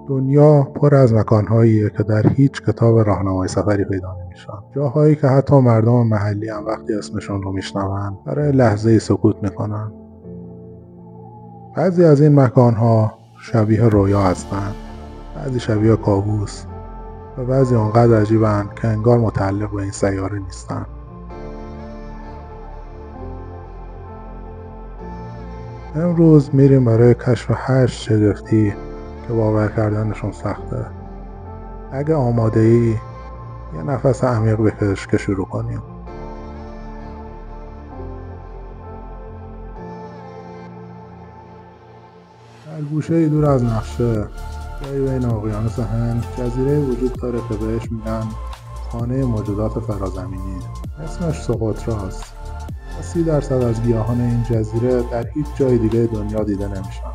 دنیا پر از مکانهاییه که در هیچ کتاب راهنمای سفری پیدا نمیشن. جاهایی که حتی مردم محلی هم وقتی اسمشون رو میشنون برای لحظه‌ای سکوت میکنن. بعضی از این مکانها شبیه رویا هستند، بعضی شبیه کابوس و بعضی آنقدر عجیبند که انگار متعلق به این سیاره نیستن. امروز میریم برای کشف 8 شگفتی که باور کردنشون سخته. اگه آماده ای یه نفس عمیق بکش که شروع کنیم. در گوشه دور از نقشه، جایی بین اقیانوس هند، جزیره وجود داره که بهش میگن خانه موجودات فرازمینی. اسمش سقطراست و 30% از گیاهان این جزیره در هیچ جای دیگه دنیا دیده نمیشن.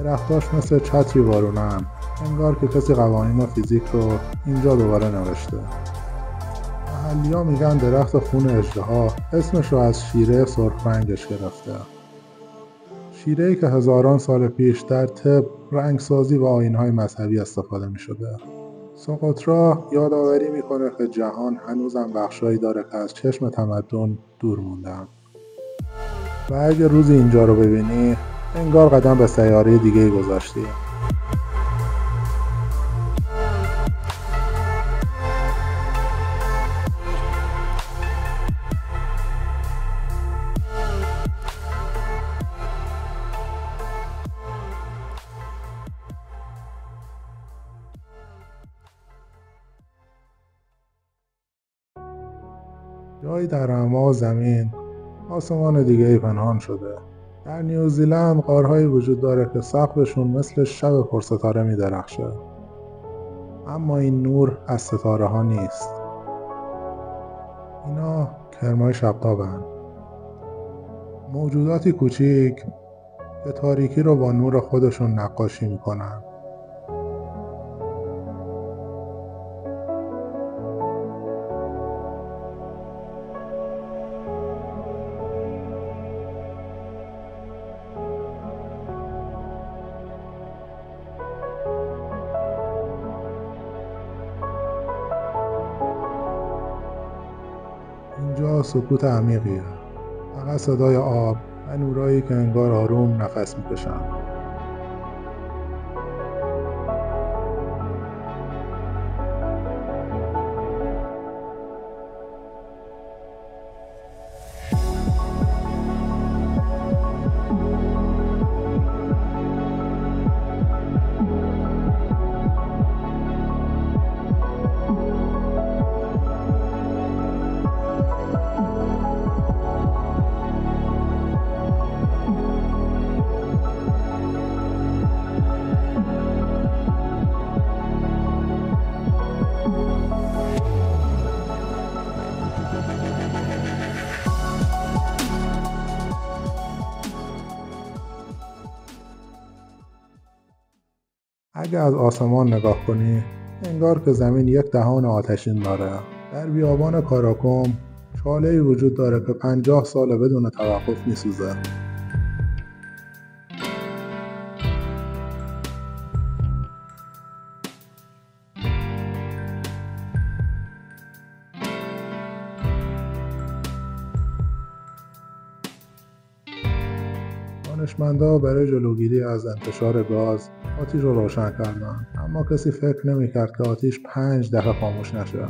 درختاش مثل چتری وارونه‌اند، انگار که کسی قوانین فیزیک رو اینجا دوباره نوشته. محلی‌ها میگن درخت خون اژدها اسمش رو از شیره سرخ رنگش گرفته. شیره‌ای که هزاران سال پیش در طب، رنگسازی و آیین‌های مذهبی استفاده می‌شده. سقطرا یادآوری میکنه که جهان هنوزم بخشایی داره که از چشم تمدن دور موندن. و اگه روزی اینجا رو ببینی، انگار قدم به سیاره دیگه‌ای گذاشتی. جایی در اعماق زمین، آسمان دیگه‌ای پنهان شده. در نیوزیلند غارهایی وجود داره که سقفشون مثل شب پرستاره می‌درخشه. اما این نور از ستاره ها نیست. اینا کرمای شبتابن. موجوداتی کوچیک که تاریکی رو با نور خودشون نقاشی میکنن. اینجا سکوت عمیقیه. فقط صدای آب و نورایی که انگار آروم نفس میکشن. اگه از آسمان نگاه کنی، انگار که زمین یک دهان آتشین داره. در بیابان کاراکوم چاله‌ای وجود داره که 50 سال بدون توقف میسوزه. دانشمندا برای جلوگیری از انتشار گاز آتیش رو روشن کردن، اما کسی فکر نمی‌کرد که آتیش 5 دقیقه خاموش نشه.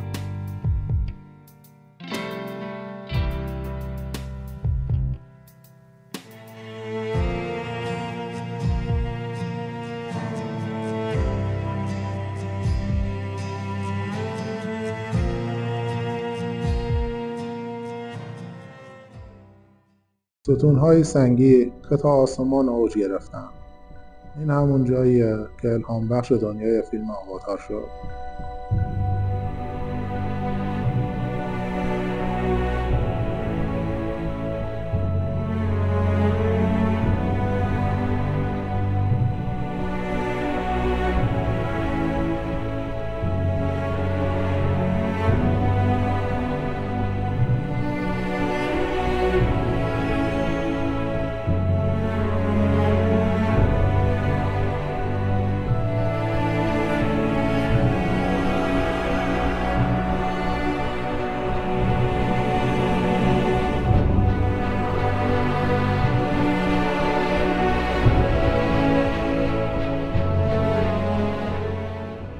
ستون‌های سنگی که تا آسمان اوج گرفتند. این همون جاییه که الهام بخش دنیای فیلم آواتار شد.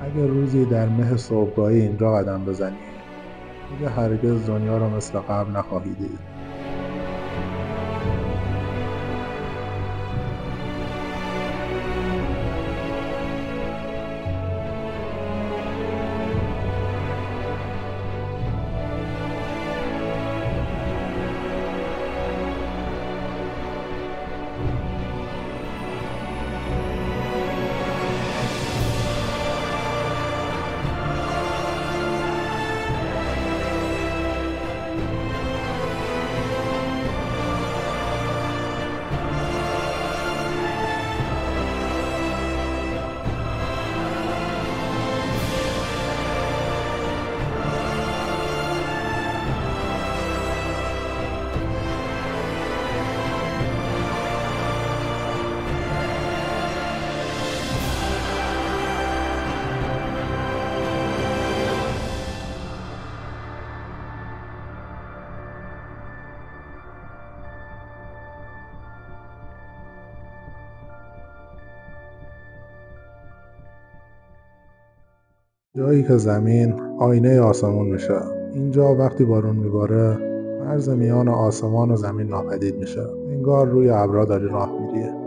اگه روزی در مه صبحگاهی اینجا قدم بزنی، دیگه هرگز دنیا رو مثل قبل نخواهی دید. جایی که زمین آینه آسمون میشه. اینجا وقتی بارون میباره، مرز میان آسمان و زمین ناپدید میشه. انگار روی ابرا داری راه میری.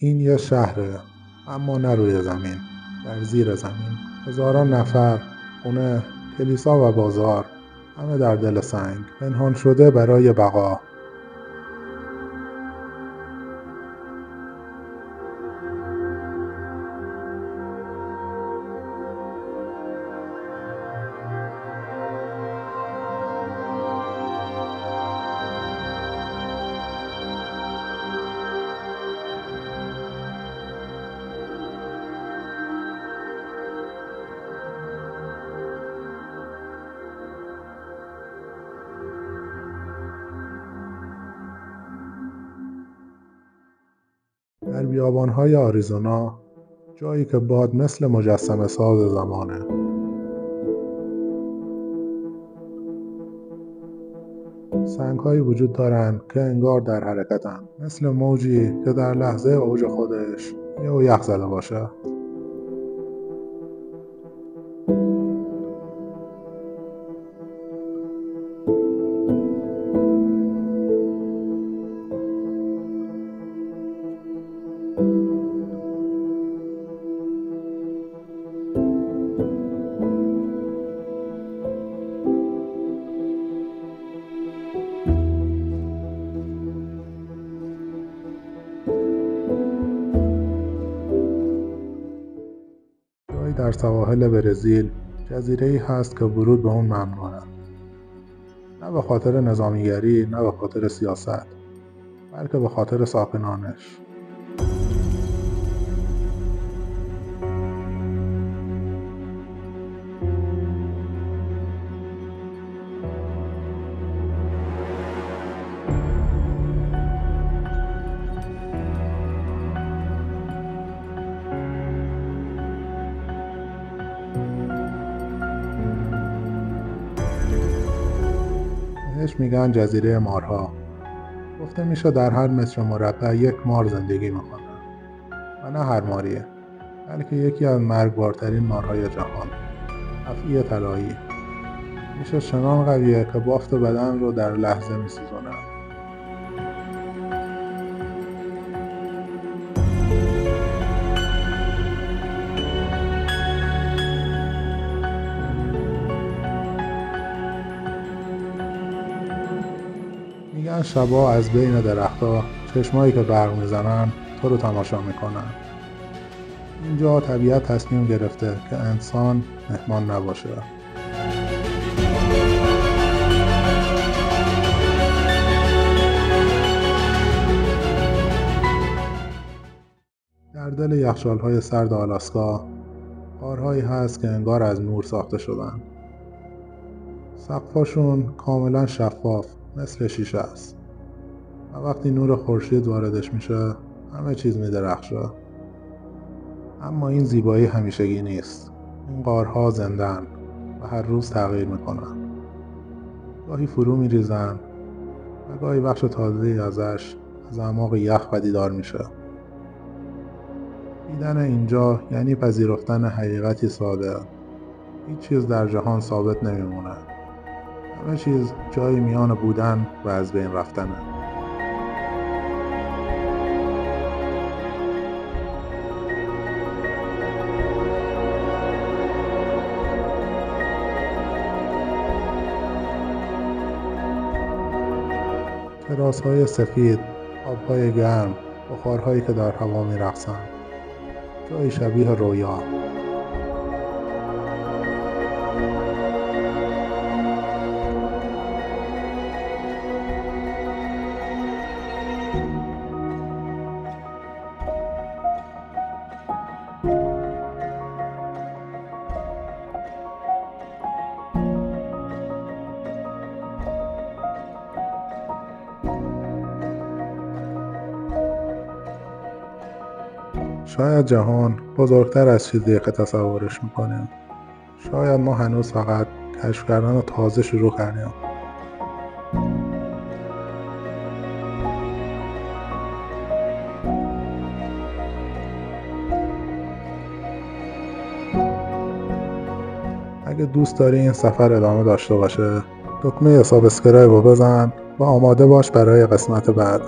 این یه شهره، اما نه روی زمین، در زیر زمین. هزاران نفر، خونه، کلیسا و بازار، همه در دل سنگ، پنهان شده برای بقا. در بیابان‌های آریزونا، جایی که باد مثل مجسمه ساز زمانه. سنگ‌هایی وجود دارند که انگار در حرکتن، مثل موجی که در لحظه اوج خودش یهو یخ زده باشه. در سواحل برزیل جزیره‌ای هست که ورود به اون ممنوعه. نه به خاطر نظامیگری، نه به خاطر سیاست، بلکه به خاطر ساکنانش. بهش میگن جزیره مارها. گفته میشه در هر متر مربع یک مار زندگی میکنه و نه هر ماریه، بلکه یکی از مرگبارترین مارهای جهان، افعی طلایی. میشه چنان قویه که بافت بدن رو در لحظه میسوزونه. میگن شبا از بین درختها چشمایی که برق میزنن تو رو تماشا میکنن. اینجا طبیعت تصمیم گرفته که انسان مهمان نباشه. در دل یخچال‌های سرد آلاسکا غارهایی هست که انگار از نور ساخته شدن. سقف‌هاشون کاملا شفاف مثل شیشه است و وقتی نور خورشید واردش میشه همه چیز میدرخشه. اما این زیبایی همیشگی نیست. این غارها زنده‌اند و هر روز تغییر میکنن. گاهی فرو میریزن و گاهی بخش تازه‌ای ازش از اعماق یخ پدیدار میشه. دیدن اینجا یعنی پذیرفتن حقیقتی ساده. هیچ چیز در جهان ثابت نمیمونه. همه چیز جایی میان بودن و از بین رفتنه. تراس‌های سفید، آب‌های گرم، بخارهایی که در هوا می‌رقصند. جایی شبیه رویا. شاید جهان بزرگتر از چیزیه که تصورش میکنیم. شاید ما هنوز فقط کشف کردن رو تازه شروع کردیم. اگه دوست داری این سفر ادامه داشته باشه، دکمه سابسکرایب رو بزن و آماده باش برای قسمت بعد.